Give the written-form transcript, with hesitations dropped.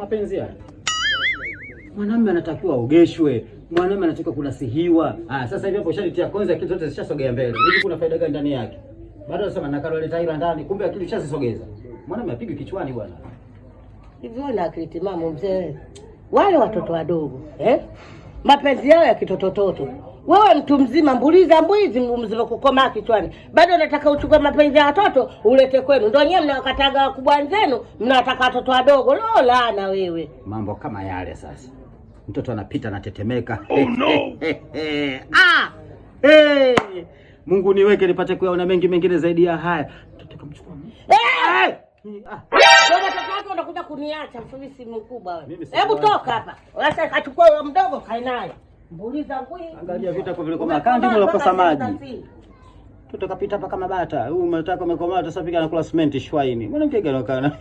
mapenzi haya. Mwanamume anatakiwa ogeshwe, mwanamume anatakiwa kunasihiwa. Sasa hivi hapo shalitia konza, kitu zote zishasogea mbele. Hivi kuna faida gani ndani yake? Bado anasema na Karole taira ndani, kumbe akili ishasogeza. Mwanamume apige kichwani bwana. Hivi wana akili timamu mzee. Wale watoto wadogo, mapenzi yao ya kitotototo. Wewe mtu mzima mbuliza mbuizi mzima kukoma kichwani. Bado unataka uchukue mapenzi ya watoto ulete kwenu. Ndio nyewe mnawakataga wakubwa zenu, mnataka watoto wadogo. Laana wewe. Mambo kama yale sasa. Mtoto anapita anatetemeka. Oh no. Mungu niweke nipate kuyaona mengi mengine zaidi ya haya. Mtoto kamchukua. Watoto wako unakuja kuniacha mfilisi mkubwa wewe. Hebu toka hapa. Sasa kachukua yule mdogo kae naye. Mbuliza ngui. Angalia vita kwa vile kama kandi mlokosa maji. Mtoto kapita hapa kama bata. Huyu mtaka umekomaa sasa piga na kula cement shwaini. Mbona mkega anakana?